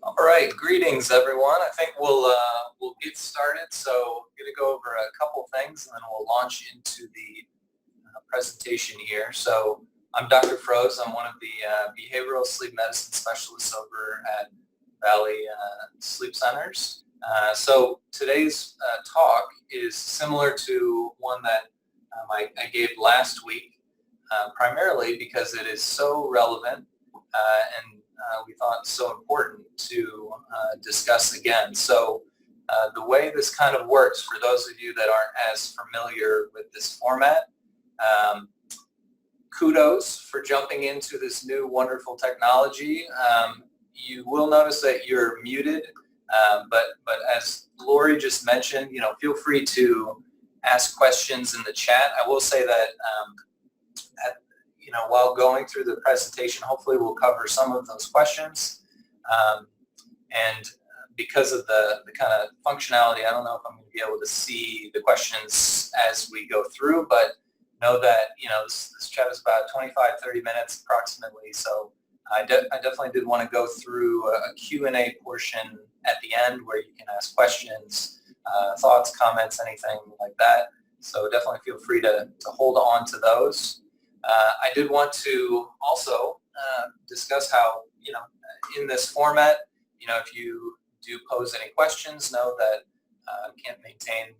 All right, greetings everyone. I think we'll get started. So I'm going to go over a couple things and then we'll launch into the presentation here. So I'm Dr. Frose. I'm one of the behavioral sleep medicine specialists over at Valley Sleep Centers. So today's talk is similar to one that I gave last week, primarily because it is so relevant and we thought so important to discuss again. So the way this kind of works, for those of you that aren't as familiar with this format, kudos for jumping into this new wonderful technology. You will notice that you're muted, but as Lori just mentioned, feel free to ask questions in the chat. I will say that while going through the presentation, hopefully we'll cover some of those questions. And because of the kind of functionality, I don't know if I'm going to be able to see the questions as we go through, but know that, this chat is about 25-30 minutes approximately. So I definitely did want to go through a Q&A portion at the end where you can ask questions, thoughts, comments, anything like that. So definitely feel free to hold on to those. I did want to also discuss how, in this format, if you do pose any questions, know that can't maintain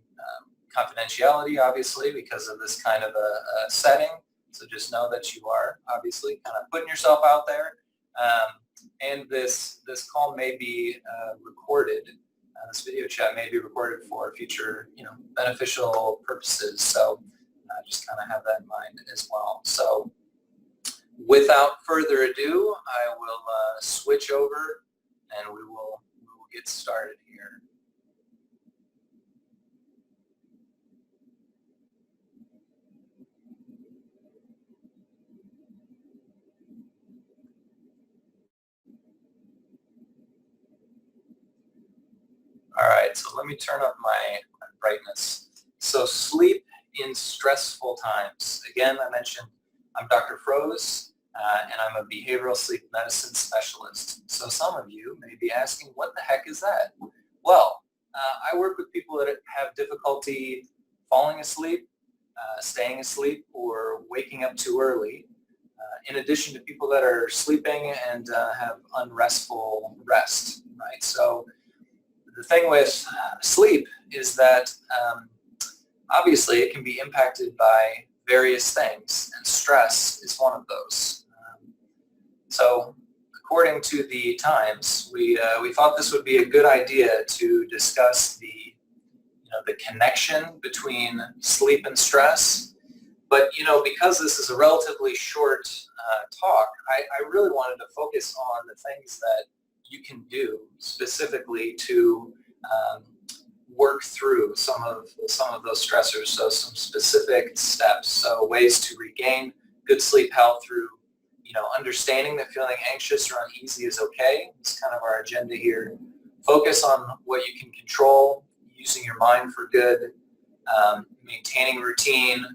confidentiality, obviously, because of this kind of a setting. So just know that you are obviously kind of putting yourself out there. And this call may be recorded. This video chat may be recorded for future, beneficial purposes. So just kind of have that in mind as well. So without further ado, I will switch over and we will get started here. All right, so let me turn up my brightness. So sleep in stressful times. Again, I mentioned I'm Dr. Frose, and I'm a behavioral sleep medicine specialist. So some of you may be asking, what the heck is that? Well, I work with people that have difficulty falling asleep, staying asleep, or waking up too early, in addition to people that are sleeping and have unrestful rest, right? So the thing with sleep is that obviously it can be impacted by various things, and stress is one of those. So according to the Times, we thought this would be a good idea to discuss the connection between sleep and stress. But because this is a relatively short talk, I really wanted to focus on the things that you can do specifically to work through some of those stressors. So some specific steps, so ways to regain good sleep health through understanding that feeling anxious or uneasy is okay. It's kind of our agenda here. Focus on what you can control, using your mind for good, maintaining routine,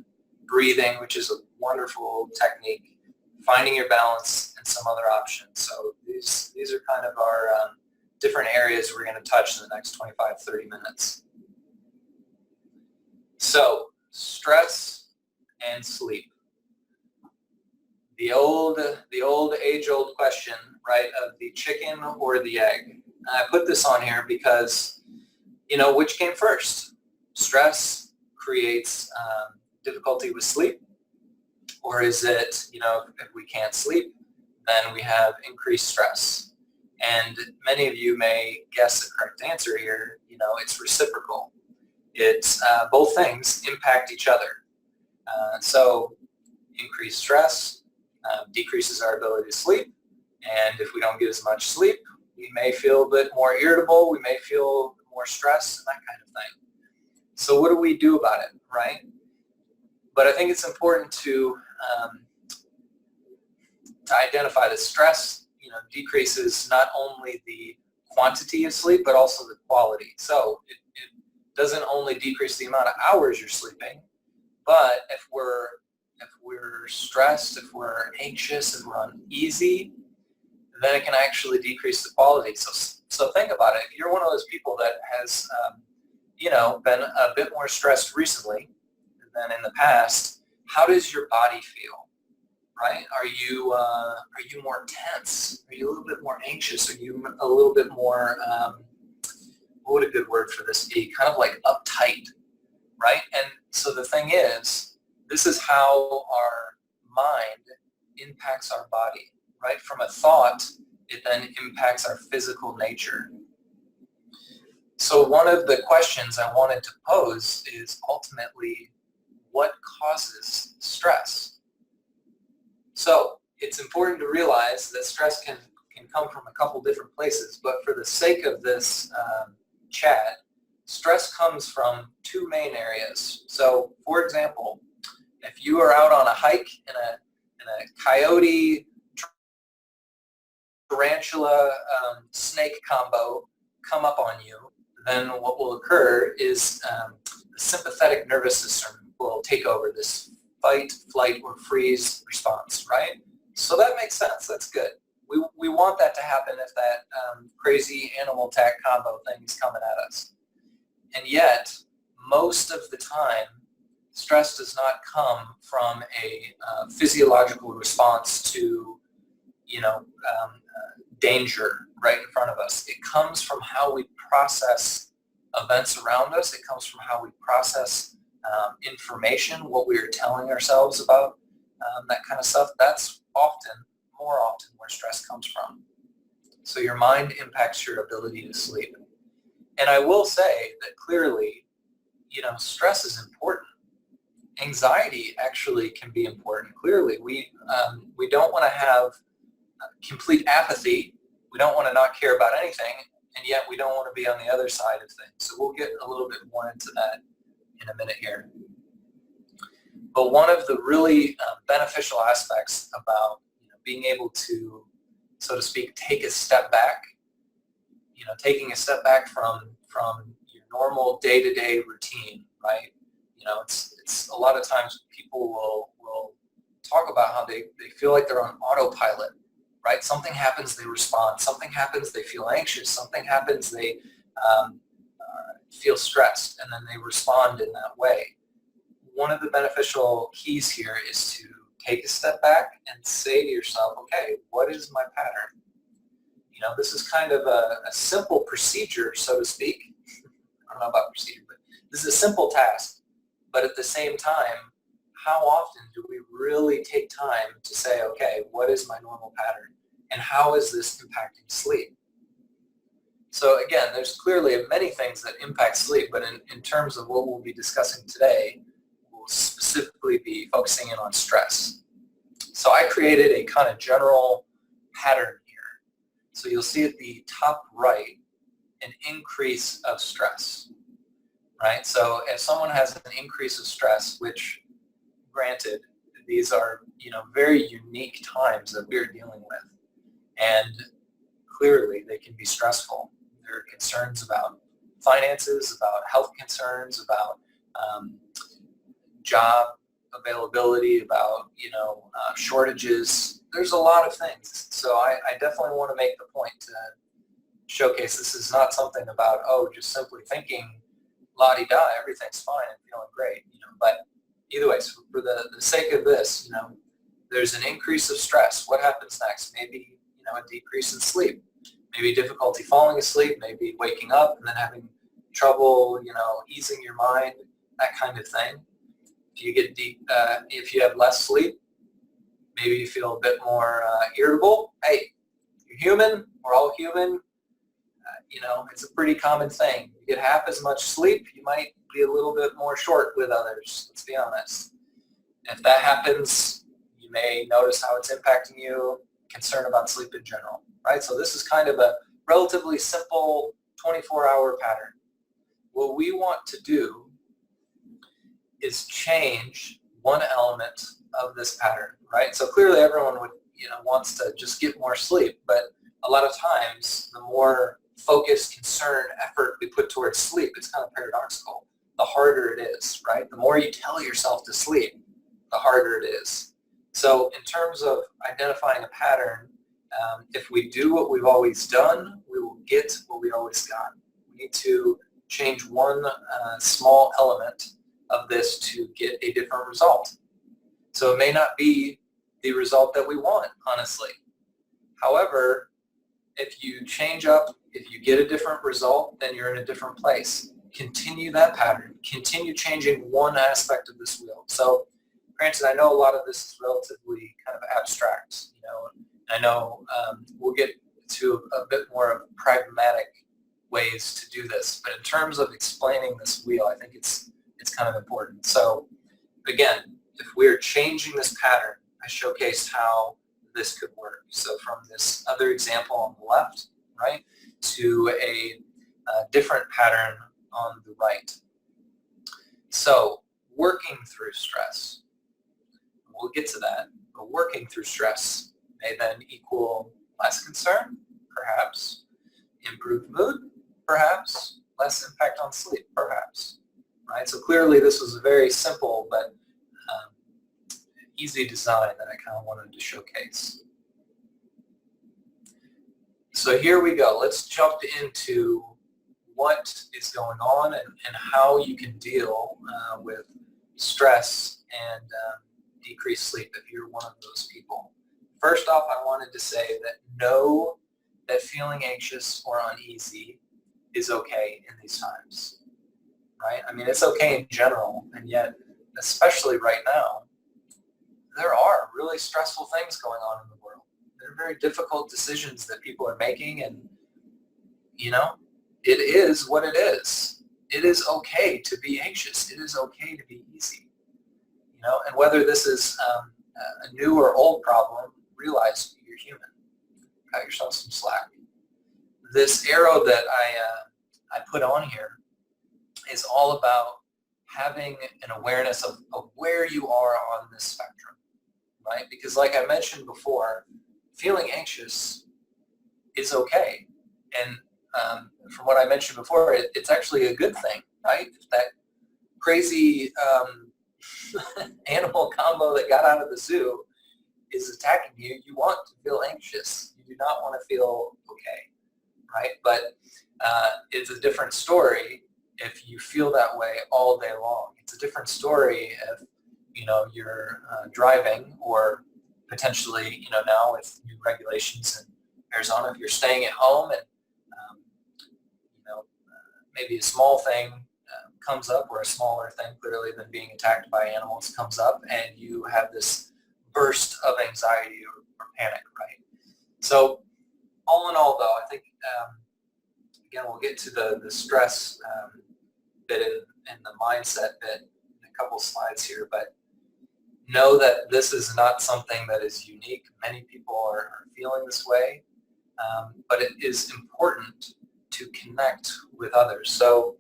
breathing, which is a wonderful technique, finding your balance, and some other options. So these are kind of our different areas we're going to touch in the next 25-30 minutes. So stress and sleep. The old age-old question, right, of the chicken or the egg. And I put this on here because, which came first? Stress creates difficulty with sleep, or is it, if we can't sleep, then we have increased stress? And many of you may guess the correct answer here. It's reciprocal. It's both things impact each other. So increased stress decreases our ability to sleep. And if we don't get as much sleep, we may feel a bit more irritable. We may feel more stress and that kind of thing. So what do we do about it, right? But I think it's important to identify that stress decreases not only the quantity of sleep, but also the quality. So it doesn't only decrease the amount of hours you're sleeping, but if we're stressed, if we're anxious, if we're uneasy, then it can actually decrease the quality. So So think about it. If you're one of those people that has, been a bit more stressed recently than in the past, how does your body feel? Right? Are you more tense? Are you a little bit more anxious? Are you a little bit more what would a good word for this be? Kind of like uptight, right? And so the thing is, this is how our mind impacts our body, right? From a thought, it then impacts our physical nature. So one of the questions I wanted to pose is ultimately, what causes stress? So it's important to realize that stress can come from a couple different places, but for the sake of this chat, stress comes from two main areas. So, for example, if you are out on a hike and a coyote tarantula snake combo come up on you, then what will occur is the sympathetic nervous system will take over this fight, flight, or freeze response, right? So that makes sense. That's good. We want that to happen if that crazy animal attack combo thing is coming at us. And yet, most of the time, stress does not come from a physiological response to, danger right in front of us. It comes from how we process events around us. It comes from how we process information, what we are telling ourselves about that kind of stuff. That's more often where stress comes from. So your mind impacts your ability to sleep. And I will say that clearly, stress is important. Anxiety actually can be important. Clearly, we don't want to have complete apathy. We don't want to not care about anything, and yet we don't want to be on the other side of things. So we'll get a little bit more into that in a minute here. But one of the really beneficial aspects about being able to, so to speak, take a step back, taking a step back from your normal day-to-day routine, right? It's a lot of times people will talk about how they feel like they're on autopilot, right? Something happens, they respond. Something happens, they feel anxious. Something happens, they feel stressed, and then they respond in that way. One of the beneficial keys here is to take a step back and say to yourself, okay, what is my pattern? This is kind of a simple procedure, so to speak. I don't know about procedure, but this is a simple task. But at the same time, how often do we really take time to say, okay, what is my normal pattern? And how is this impacting sleep? So again, there's clearly many things that impact sleep, but in terms of what we'll be discussing today, we'll specifically be focusing in on stress. So I created a kind of general pattern here. So you'll see at the top right, an increase of stress, right? So if someone has an increase of stress, which granted, these are, very unique times that we're dealing with. And clearly they can be stressful. There are concerns about finances, about health concerns, about job availability, about, shortages. There's a lot of things. So I definitely want to make the point to showcase this is not something about, just simply thinking la-di-da, everything's fine and feeling great, but either way, so for the sake of this, there's an increase of stress. What happens next? Maybe, a decrease in sleep, maybe difficulty falling asleep, maybe waking up and then having trouble, easing your mind, that kind of thing. If you get if you have less sleep, maybe you feel a bit more irritable. Hey, you're human. We're all human. It's a pretty common thing. You get half as much sleep, you might be a little bit more short with others. Let's be honest. If that happens, you may notice how it's impacting you, concern about sleep in general, right? So this is kind of a relatively simple 24-hour pattern. What we want to do is change one element of this pattern, right? So clearly everyone would, wants to just get more sleep, but a lot of times the more focus, concern, effort we put towards sleep, it's kind of paradoxical, the harder it is, right? The more you tell yourself to sleep, the harder it is. So in terms of identifying a pattern, if we do what we've always done, we will get what we always got. We need to change one small element of this to get a different result. So it may not be the result that we want, honestly. However, if you change up, if you get a different result, then you're in a different place. Continue that pattern. Continue changing one aspect of this wheel. So granted, I know a lot of this is relatively kind of abstract, I know we'll get to a bit more of pragmatic ways to do this, but in terms of explaining this wheel, I think it's kind of important. So again, if we're changing this pattern, I showcased how this could work. So from this other example on the left, right, to a different pattern on the right. So working through stress, we'll get to that, but working through stress may then equal less concern, perhaps, improved mood, perhaps, less impact on sleep, perhaps, right? So clearly this was a very simple but easy design that I kind of wanted to showcase. So here we go. Let's jump into what is going on and how you can deal with stress and decreased sleep if you're one of those people. First off, I wanted to say that know that feeling anxious or uneasy is okay in these times, right? I mean, it's okay in general, and yet, especially right now, there are really stressful things going on in the world. There are very difficult decisions that people are making, and, it is what it is. It is okay to be anxious. It is okay to be easy, and whether this is a new or old problem, realize you're human. Cut yourself some slack. This arrow that I put on here is all about having an awareness of where you are on this spectrum, right? Because like I mentioned before, feeling anxious is okay. And from what I mentioned before, it's actually a good thing, right? If that crazy animal combo that got out of the zoo is attacking you, you want to feel anxious. You do not want to feel okay, right? But it's a different story if you feel that way all day long. It's a different story if, you're driving, or potentially, now with new regulations in Arizona, if you're staying at home and, maybe a small thing comes up, or a smaller thing clearly than being attacked by animals comes up, and you have this burst of anxiety or panic, right? So all in all, though, I think, again, we'll get to the stress bit and the mindset bit in a couple slides here, but know that this is not something that is unique. Many people are feeling this way, but it is important to connect with others. So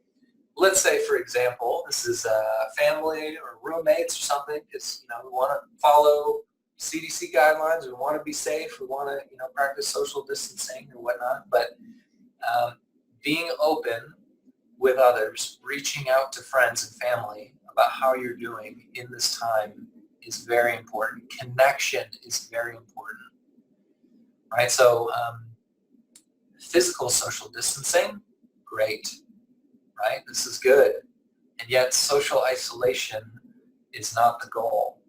let's say, for example, this is a family or roommates or something, because we want to follow CDC guidelines, we want to be safe, we want to practice social distancing or whatnot, but being open with others, reaching out to friends and family about how you're doing in this time is very important. Connection is very important, right? So physical social distancing, great, right? This is good. And yet social isolation is not the goal.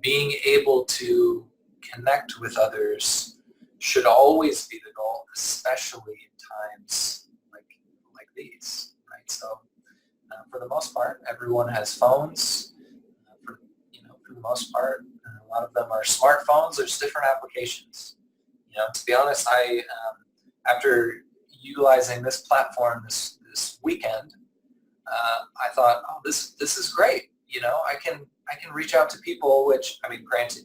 Being able to connect with others should always be the goal, especially in times like these, right? So for the most part, everyone has phones. For the most part, a lot of them are smartphones. There's different applications. To be honest, I after utilizing this platform this weekend, I thought, oh, this is great. I can reach out to people, which, I mean, granted,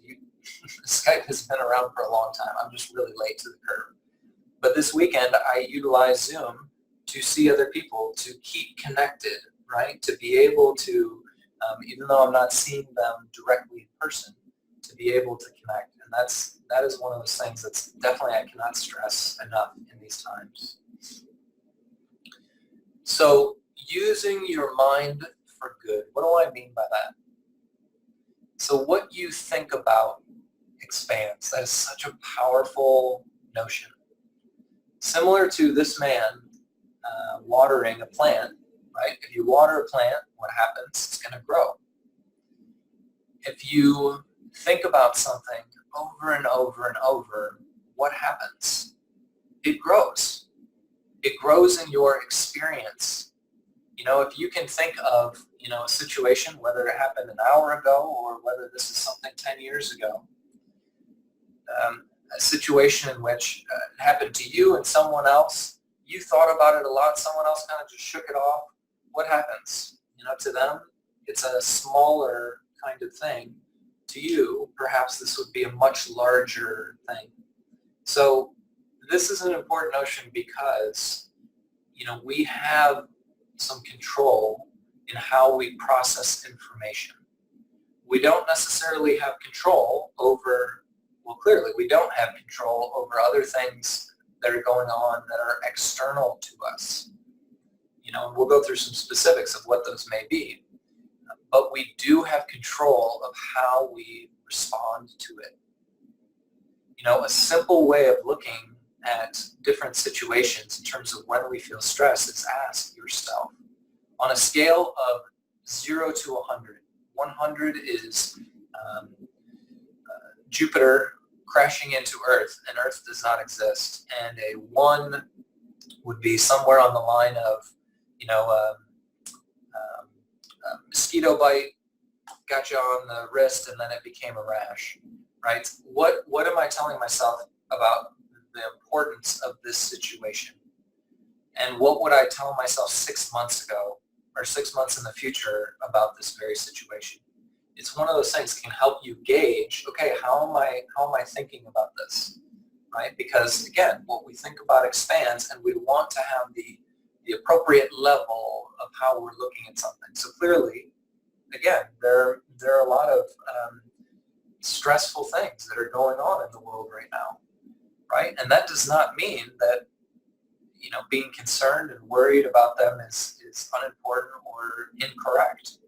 Skype has been around for a long time. I'm just really late to the curve. But this weekend, I utilized Zoom to see other people, to keep connected, right? To be able to, even though I'm not seeing them directly in person, to be able to connect. And that is one of those things that's definitely I cannot stress enough in these times. So using your mind for good. What do I mean by that? So what you think about expands. That is such a powerful notion. Similar to this man watering a plant, right? If you water a plant, what happens? It's going to grow. If you think about something over and over and over, what happens? It grows. It grows in your experience. If you can think of, a situation, whether it happened an hour ago or whether this is something 10 years ago, a situation in which it happened to you and someone else, you thought about it a lot, someone else kind of just shook it off, what happens? To them, it's a smaller kind of thing. To you, perhaps this would be a much larger thing. So this is an important notion because, we have some control in how we process information. We don't necessarily have control over, clearly we don't have control over other things that are going on that are external to us. And we'll go through some specifics of what those may be. But we do have control of how we respond to it. A simple way of looking at different situations in terms of when we feel stress is ask yourself, on a scale of 0 to 100, 100 is Jupiter crashing into Earth, and Earth does not exist, and a 1 would be somewhere on the line of, a mosquito bite got you on the wrist and then it became a rash, right? What am I telling myself about the importance of this situation? And what would I tell myself 6 months ago or 6 months in the future about this very situation? It's one of those things that can help you gauge, okay, how am I thinking about this, right? Because again, what we think about expands, and we want to have the appropriate level of how we're looking at something. So clearly, again, there are a lot of stressful things that are going on in the world right now, right? And that does not mean that, being concerned and worried about them is unimportant or incorrect,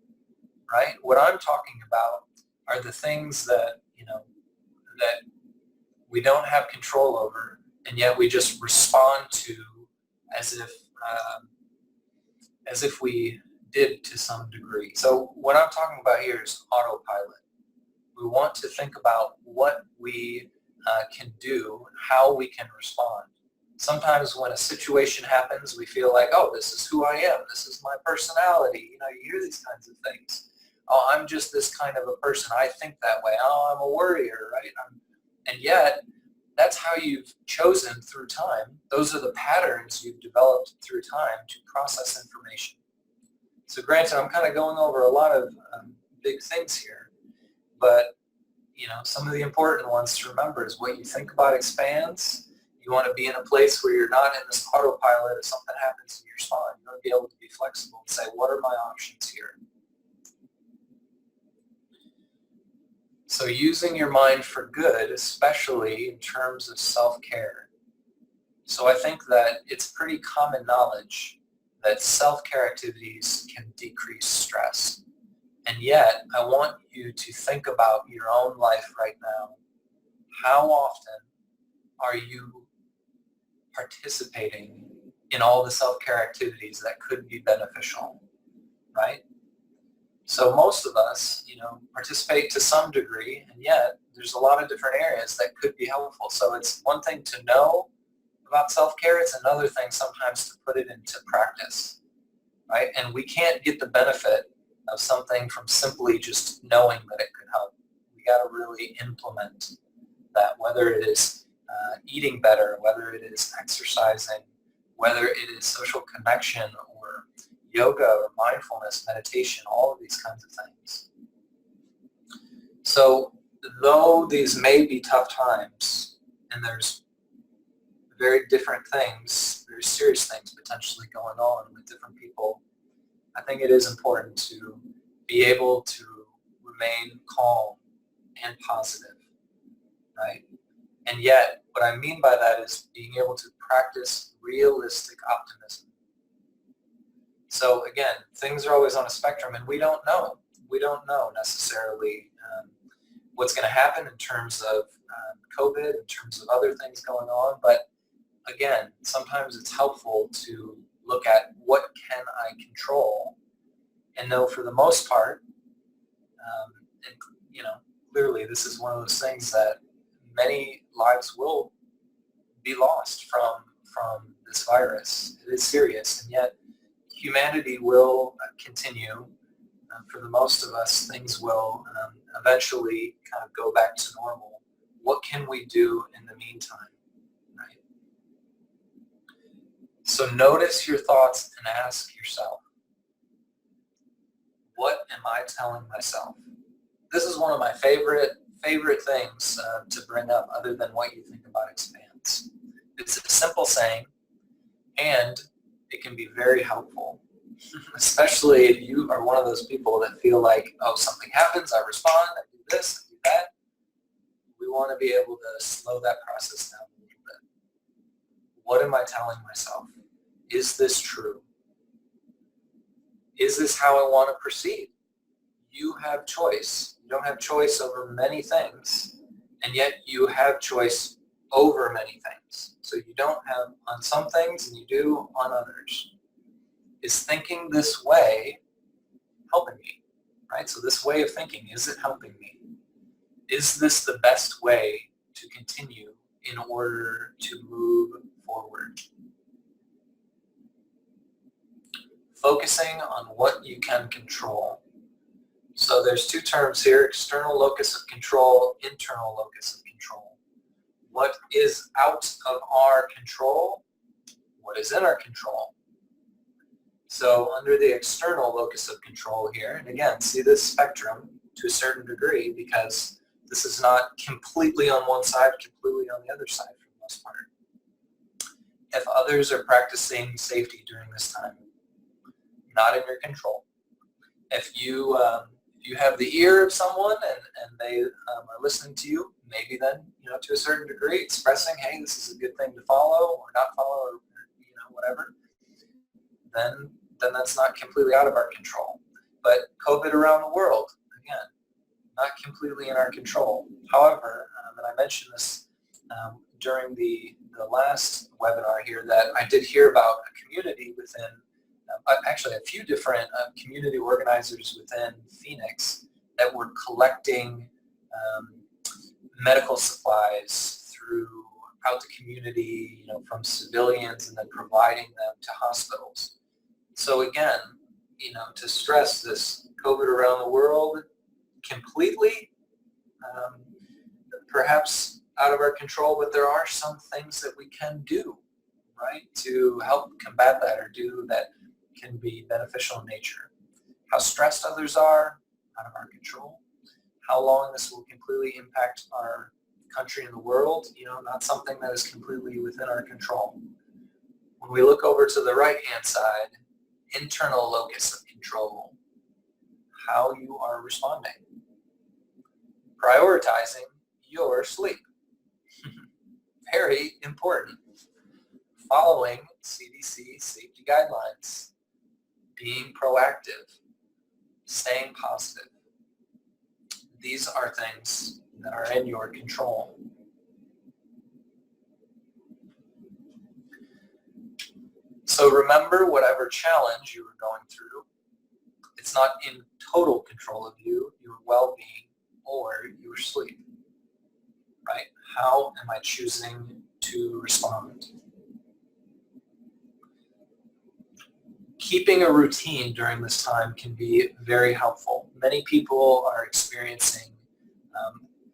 right? What I'm talking about are the things that, that we don't have control over, and yet we just respond to as if we did to some degree. So what I'm talking about here is autopilot. We want to think about what we can do, how we can respond. Sometimes when a situation happens, we feel like, oh, this is who I am. This is my personality. You hear these kinds of things. Oh, I'm just this kind of a person. I think that way. Oh, I'm a worrier, right? And yet, that's how you've chosen through time. Those are the patterns you've developed through time to process information. So granted, I'm kind of going over a lot of big things here, but some of the important ones to remember is what you think about expands. You want to be in a place where you're not in this autopilot. If something happens in your spine, you want to be able to be flexible and say, what are my options here? So using your mind for good, especially in terms of self-care. So I think that it's pretty common knowledge that self-care activities can decrease stress. And yet, I want you to think about your own life right now. How often are you participating in all the self-care activities that could be beneficial, right? So most of us, participate to some degree, and yet there's a lot of different areas that could be helpful. So it's one thing to know about self-care, it's another thing sometimes to put it into practice, right? And we can't get the benefit of something from simply just knowing that it could help. We got to really implement that, whether it is eating better, whether it is exercising, whether it is social connection or yoga or mindfulness, meditation, all of these kinds of things. So though these may be tough times, and there's very different things, very serious things potentially going on with different people, I think it is important to be able to remain calm and positive, right? And yet, what I mean by that is being able to practice realistic optimism. So again, things are always on a spectrum, and we don't know. We don't know necessarily what's going to happen in terms of COVID, in terms of other things going on. But again, sometimes it's helpful to look at what can I control and know for the most part, and clearly this is one of those things that many lives will be lost from this virus. It is serious, and yet humanity will continue. For the most of us, things will eventually kind of go back to normal. What can we do in the meantime, right? So notice your thoughts and ask yourself, what am I telling myself? This is one of my favorite things to bring up, other than what you think about expands. It's a simple saying, and it can be very helpful, especially if you are one of those people that feel like, oh, something happens, I respond, I do this, I do that. We want to be able to slow that process down a little bit. What am I telling myself? Is this true? Is this how I want to proceed? You have choice. You don't have choice over many things, and yet you have choice over many things. So you don't have on some things and you do on others. Is thinking this way helping me, right? So this way of thinking, is it helping me? Is this the best way to continue in order to move forward? Focusing on what you can control. So there's two terms here, external locus of control, internal locus of control. What is out of our control? What is in our control? So under the external locus of control here, and again, see this spectrum to a certain degree, because this is not completely on one side, completely on the other side for the most part. If others are practicing safety during this time, not in your control. If you have the ear of someone and they are listening to you, maybe then, to a certain degree, expressing, hey, this is a good thing to follow or not follow, or whatever, then that's not completely out of our control. But COVID around the world, again, not completely in our control. However, and I mentioned this during the last webinar here, that I did hear about a community within, actually a few different community organizers within Phoenix that were collecting medical supplies throughout the community, from civilians, and then providing them to hospitals. So again, to stress this COVID around the world, completely, perhaps out of our control, but there are some things that we can do, right, to help combat that or do that can be beneficial in nature. How stressed others are, out of our control. How long this will completely impact our country and the world, not something that is completely within our control. When we look over to the right-hand side, internal locus of control, how you are responding. Prioritizing your sleep. Very important. Following CDC safety guidelines. Being proactive. Staying positive. These are things that are in your control. So remember, whatever challenge you are going through, it's not in total control of you, your well-being, or your sleep, right? How am I choosing to respond? Keeping a routine during this time can be very helpful. Many people are experiencing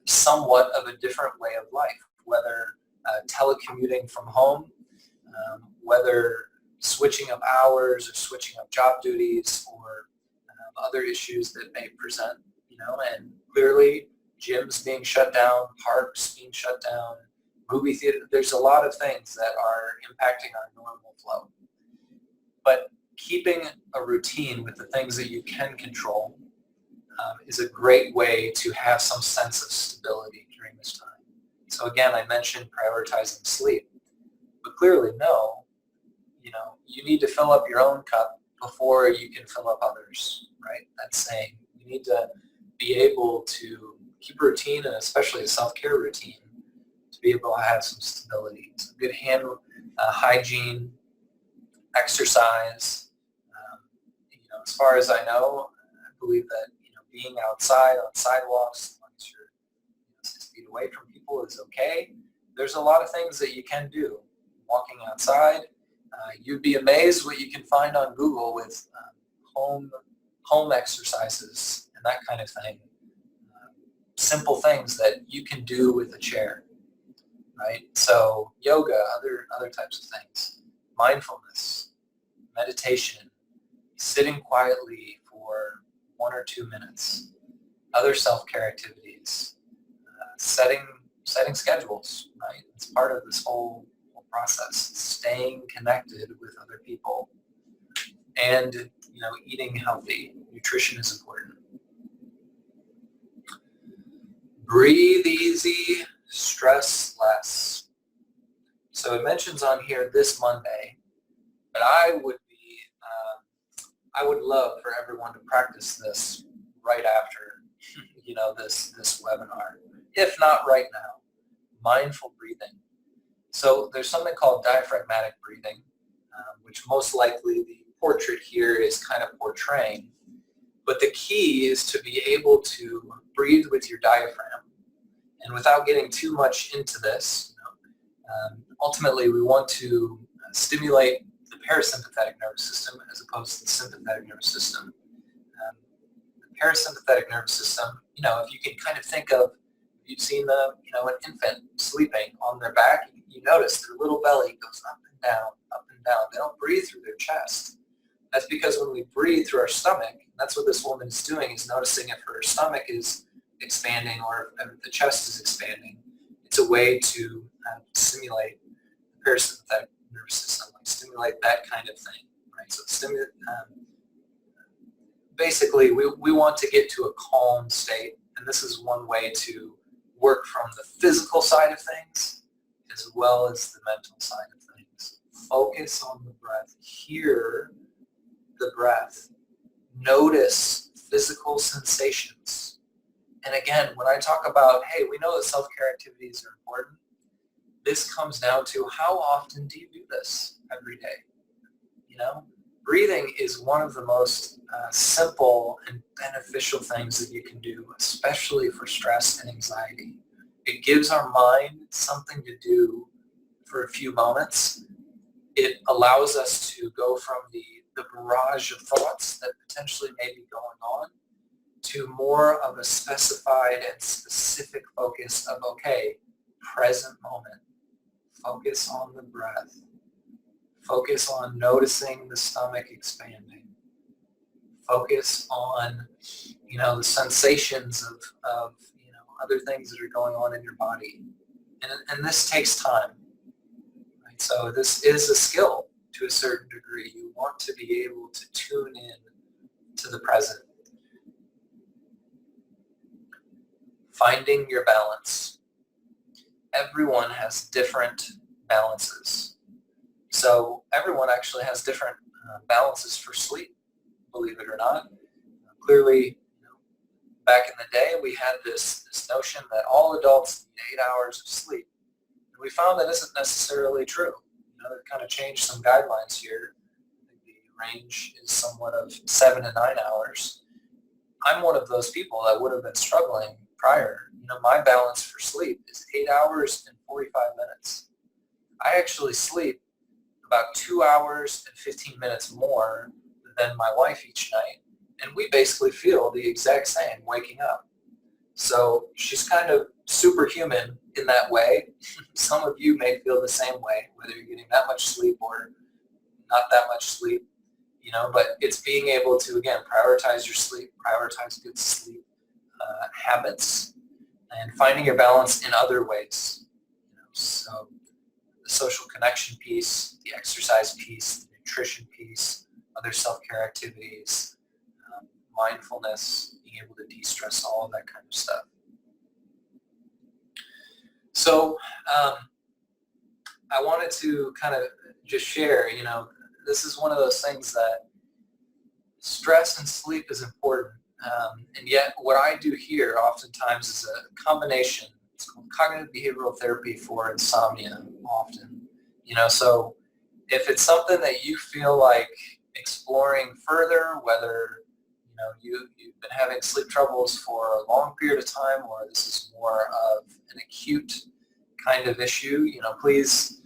somewhat of a different way of life, whether telecommuting from home, whether switching up hours or switching up job duties, or other issues that may present, and clearly gyms being shut down, parks being shut down, movie theater, there's a lot of things that are impacting our normal flow. But keeping a routine with the things that you can control is a great way to have some sense of stability during this time. So again, I mentioned prioritizing sleep, but clearly know, you need to fill up your own cup before you can fill up others, right? That's saying you need to be able to keep a routine, and especially a self-care routine, to be able to have some stability. So good hand hygiene, exercise. As far as I know, I believe that being outside on sidewalks, as long as you're 6 feet away from people, is okay. There's a lot of things that you can do. Walking outside, you'd be amazed what you can find on Google with home exercises and that kind of thing. Simple things that you can do with a chair, right? So yoga, other types of things, mindfulness, meditation, sitting quietly for 1 or 2 minutes, other self-care activities, setting schedules, right? It's part of this whole process, staying connected with other people, and eating healthy. Nutrition is important. Breathe easy, stress less. So it mentions on here this Monday, but I would love for everyone to practice this right after, this webinar, if not right now. Mindful breathing. So there's something called diaphragmatic breathing, which most likely the portrait here is kind of portraying. But the key is to be able to breathe with your diaphragm. And without getting too much into this, ultimately we want to stimulate the parasympathetic nervous system as opposed to the sympathetic nervous system. The parasympathetic nervous system, if you can kind of think of, if you've seen an infant sleeping on their back, you notice their little belly goes up and down, up and down. They don't breathe through their chest. That's because when we breathe through our stomach, that's what this woman is doing, is noticing if her stomach is expanding or if the chest is expanding. It's a way to stimulate the parasympathetic nervous system, like stimulate that kind of thing, right? So basically, we want to get to a calm state, and this is one way to work from the physical side of things as well as the mental side of things. Focus on the breath. Hear the breath. Notice physical sensations. And again, when I talk about, hey, we know that self-care activities are important, this comes down to how often do you do this every day? Breathing is one of the most simple and beneficial things that you can do, especially for stress and anxiety. It gives our mind something to do for a few moments. It allows us to go from the barrage of thoughts that potentially may be going on to more of a specified and specific focus of, okay, present moment. Focus on the breath. Focus on noticing the stomach expanding. Focus on, the sensations of other things that are going on in your body. And this takes time. Right? So this is a skill to a certain degree. You want to be able to tune in to the present. Finding your balance. Everyone has different balances. So everyone actually has different balances for sleep, believe it or not. Clearly, back in the day, we had this notion that all adults need 8 hours of sleep. And we found that isn't necessarily true. They've kind of changed some guidelines here. I think the range is somewhat of 7 to 9 hours. I'm one of those people that would have been struggling prior. My balance for sleep is 8 hours and 45 minutes. I actually sleep about 2 hours and 15 minutes more than my wife each night. And we basically feel the exact same waking up. So she's kind of superhuman in that way. Some of you may feel the same way, whether you're getting that much sleep or not that much sleep, but it's being able to, again, prioritize your sleep, prioritize good sleep habits, and finding your balance in other ways. So the social connection piece, the exercise piece, the nutrition piece, other self-care activities, mindfulness, being able to de-stress, all of that kind of stuff. So I wanted to kind of just share, this is one of those things that stress and sleep is important. And yet what I do here oftentimes is a combination it's called cognitive behavioral therapy for insomnia often. So if it's something that you feel like exploring further, whether you've been having sleep troubles for a long period of time, or this is more of an acute kind of issue, please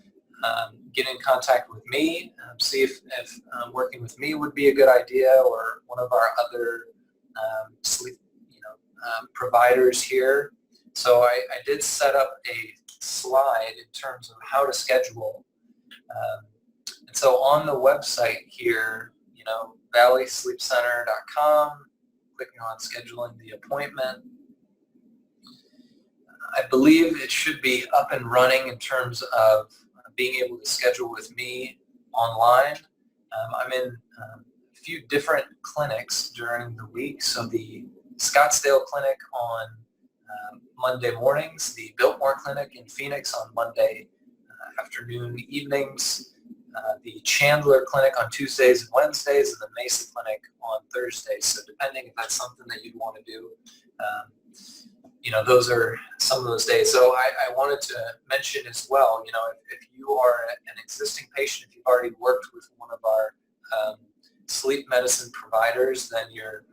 get in contact with me. See if working with me would be a good idea, or one of our other sleep providers here. So I did set up a slide in terms of how to schedule. And so on the website here, valleysleepcenter.com, clicking on scheduling the appointment. I believe it should be up and running in terms of being able to schedule with me online. I'm in a few different clinics during the week. So the Scottsdale Clinic on Monday mornings, the Biltmore Clinic in Phoenix on Monday afternoon, evenings, the Chandler Clinic on Tuesdays and Wednesdays, and the Mesa Clinic on Thursdays. So depending if that's something that you'd want to do, those are some of those days. So I wanted to mention as well, if you are an existing patient, if you've already worked with one of our sleep medicine providers, then you're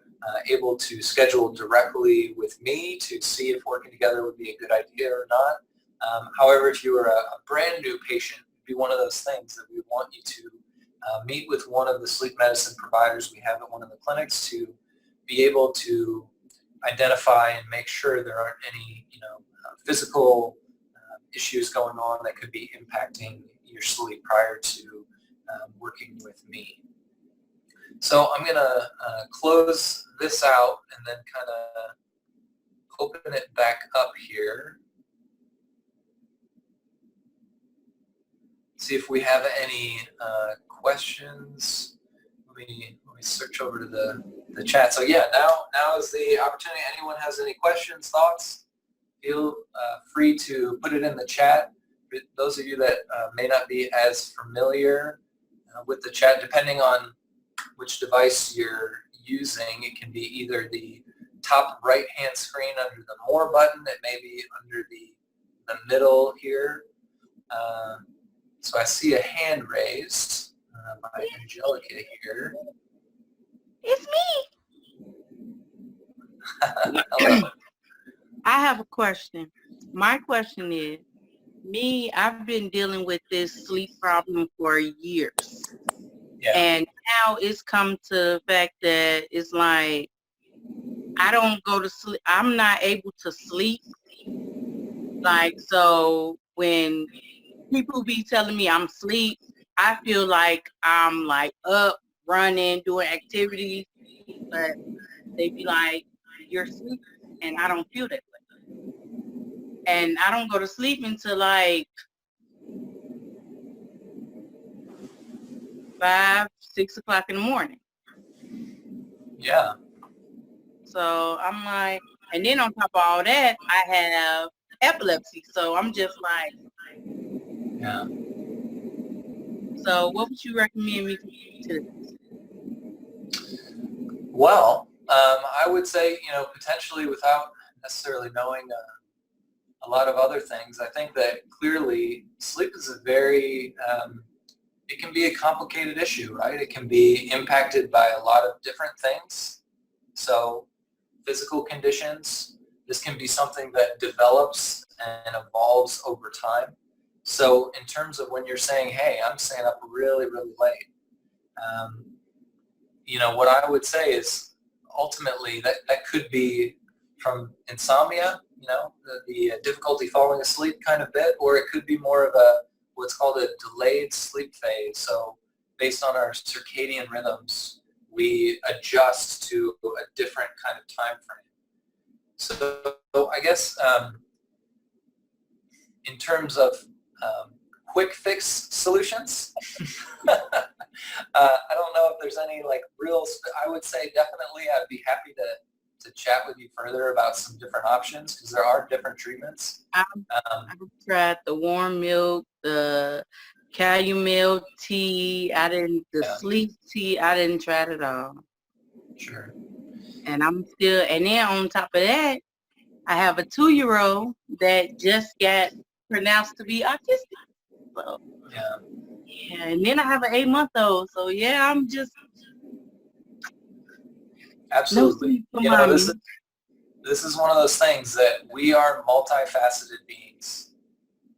able to schedule directly with me to see if working together would be a good idea or not. However, if you are a brand new patient, it'd be one of those things that we want you to meet with one of the sleep medicine providers we have at one of the clinics to be able to identify and make sure there aren't any physical issues going on that could be impacting your sleep prior to working with me. So I'm going to close this out and then kind of open it back up here. See if we have any questions. Let me search over to the chat. So yeah, now is the opportunity. Anyone has any questions, thoughts? Feel free to put it in the chat. Those of you that may not be as familiar with the chat, depending on which device you're using, it can be either the top right-hand screen under the More button. It may be under the middle here. So I see a hand raised by Angelica here. It's me. Hello. I have a question. My question is, I've been dealing with this sleep problem for years. Yeah. And now it's come to the fact that it's like I don't go to sleep. I'm not able to sleep. Like, so when people be telling me I'm asleep, I feel like I'm like up, running, doing activities, but they be like, you're asleep, and I don't feel that way. And I don't go to sleep until like 5, 6 o'clock in the morning. Yeah. So I'm like, and then on top of all that, I have epilepsy. So I'm just like, Yeah. so what would you recommend me to do? Well, I would say, potentially without necessarily knowing a lot of other things, I think that clearly sleep is a very, it can be a complicated issue, right? It can be impacted by a lot of different things. So physical conditions, this can be something that develops and evolves over time. So in terms of when you're saying, hey, I'm staying up really, really late, what I would say is ultimately that could be from insomnia, the difficulty falling asleep kind of bit, or it could be more of what's called a delayed sleep phase. So based on our circadian rhythms, we adjust to a different kind of time frame. So I guess in terms of quick fix solutions, I don't know if there's any like real, I would say definitely I'd be happy to chat with you further about some different options, because there are different treatments. I've tried the warm milk, the chamomile tea, the sleep tea, I didn't try it all. Sure. And I'm still, and then on top of that, I have a 2-year-old that just got pronounced to be autistic. So, Yeah, and then I have an 8-month-old. So yeah, I'm just no absolutely. sleep for You know, mommy. this is one of those things that we are multifaceted beings.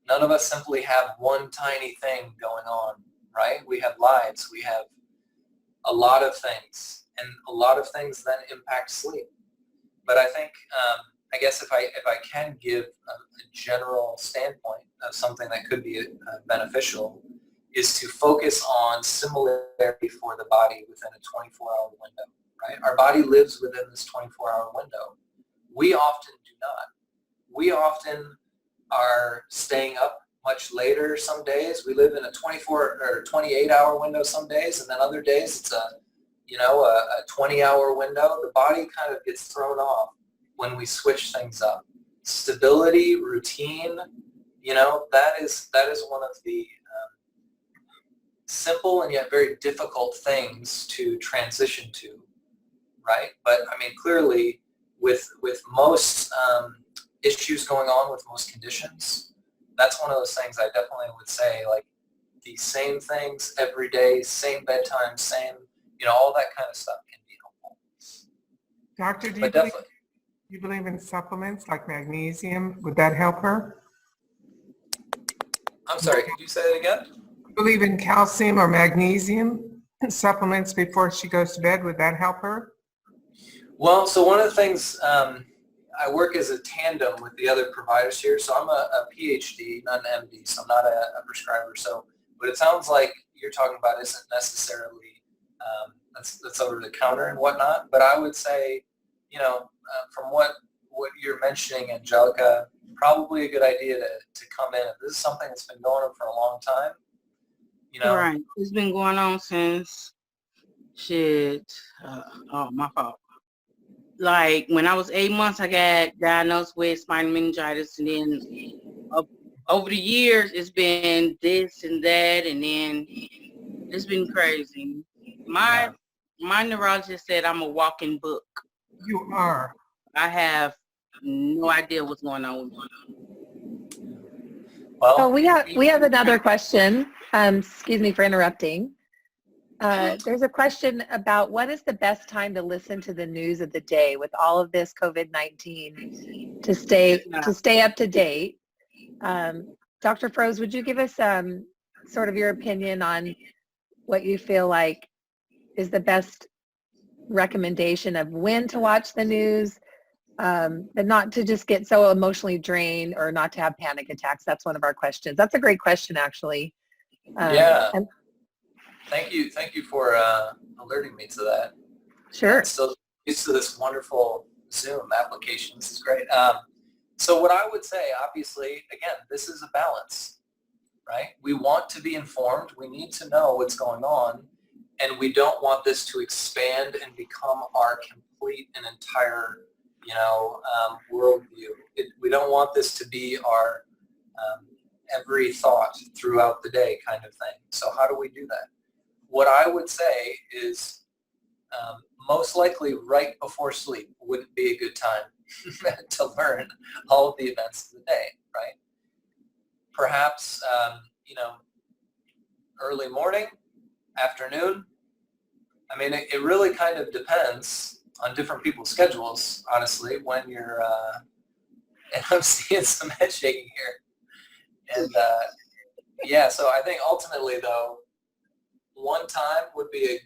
None of us simply have one tiny thing going on, right? We have lives. We have a lot of things, and a lot of things then impact sleep. But I think, I guess if I can give a general standpoint of something that could be beneficial, is to focus on similarity for the body within a 24-hour window, right? Our body lives within this 24-hour window. We often do not. We often are staying up much later some days. We live in a 24 or 28-hour window some days, and then other days it's a 20-hour window. The body kind of gets thrown off when we switch things up. Stability, routine, that is one of the simple and yet very difficult things to transition to, right? But I mean, clearly, with most issues going on with most conditions, that's one of those things I definitely would say, like, the same things every day, same bedtime, same, all that kind of stuff can be helpful. Doctor, do But definitely, you believe in supplements like magnesium? Would that help her? I'm sorry, could you say that again? You believe in calcium or magnesium supplements before she goes to bed? Would that help her? Well, so one of the things, I work as a tandem with the other providers here. So I'm a PhD, not an MD, so I'm not a prescriber. So what it sounds like you're talking about isn't necessarily that's over the counter and whatnot. But I would say, from what you're mentioning, Angelica, probably a good idea to come in. If this is something that's been going on for a long time, Right. It's been going on since my fault. Like when I was 8 months, I got diagnosed with spinal meningitis, and then over the years, it's been this and that, and then it's been crazy. My neurologist said I'm a walking book. You are. I have no idea what's going on with me. Well, we have another question. Excuse me for interrupting. There's a question about what is the best time to listen to the news of the day with all of this COVID-19 to stay up to date. Dr. Frose, would you give us sort of your opinion on what you feel like is the best recommendation of when to watch the news, but not to just get so emotionally drained or not to have panic attacks? That's one of our questions. That's a great question, actually. Thank you for alerting me to that. Sure. Still used to this wonderful Zoom application. This is great. So what I would say, obviously, again, this is a balance, right? We want to be informed. We need to know what's going on, and we don't want this to expand and become our complete and entire, worldview. We don't want this to be our every thought throughout the day kind of thing. So how do we do that? What I would say is most likely right before sleep wouldn't be a good time to learn all of the events of the day, right? Perhaps, early morning, afternoon. I mean, it really kind of depends on different people's schedules, honestly, when you're, and I'm seeing some head shaking here. And so I think ultimately, though, one time would be a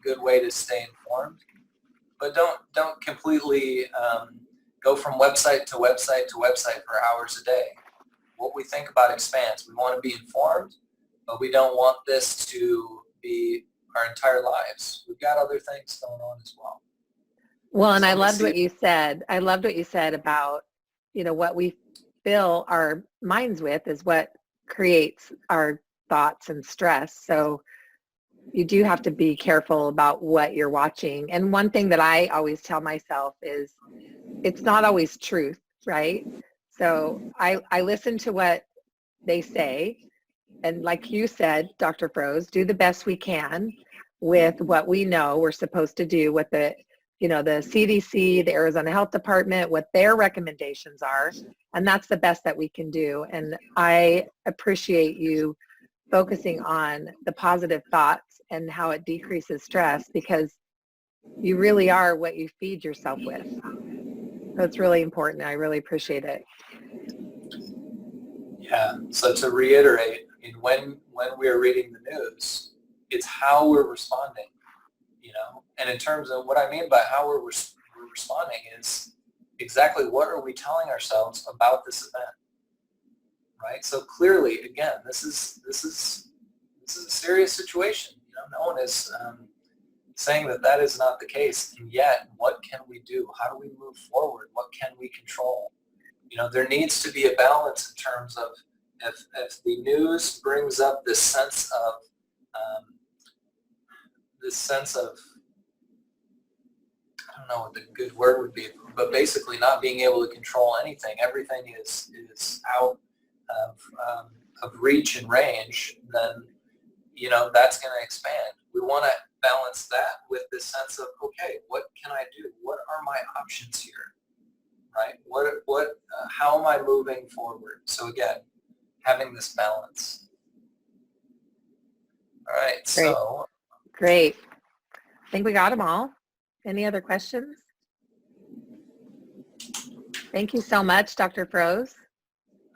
good way to stay informed, but don't completely go from website to website to website for hours a day. What we think about expands. We want to be informed, but we don't want this to be our entire lives. We've got other things going on as well. Well, and I loved what you said. I loved what you said about, what we fill our minds with is what creates our thoughts and stress. So you do have to be careful about what you're watching. And one thing that I always tell myself is it's not always truth, right? So I listen to what they say. And like you said, Dr. Frose, do the best we can with what we know we're supposed to do, what the the CDC, the Arizona Health Department, what their recommendations are, and that's the best that we can do. And I appreciate you focusing on the positive thoughts and how it decreases stress, because you really are what you feed yourself with. So it's really important. I really appreciate it. Yeah. So to reiterate, when we are reading the news, it's how we're responding, And in terms of what I mean by how we're responding is exactly what are we telling ourselves about this event, right? So clearly, again, this is a serious situation. No one is saying that is not the case. And yet, what can we do? How do we move forward? What can we control? There needs to be a balance in terms of if the news brings up this sense of I don't know what the good word would be, but basically not being able to control anything. Everything is out of reach and range. Then that's going to expand. We want to balance that with this sense of, okay, what can I do? What are my options here? Right? How am I moving forward? So again, having this balance. All right. So Great. I think we got them all. Any other questions? Thank you so much, Dr. Frose.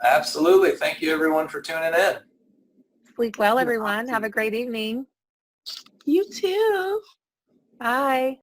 absolutely. Thank you, everyone, for tuning in. Sleep well, everyone. Have a great evening. You too. Bye.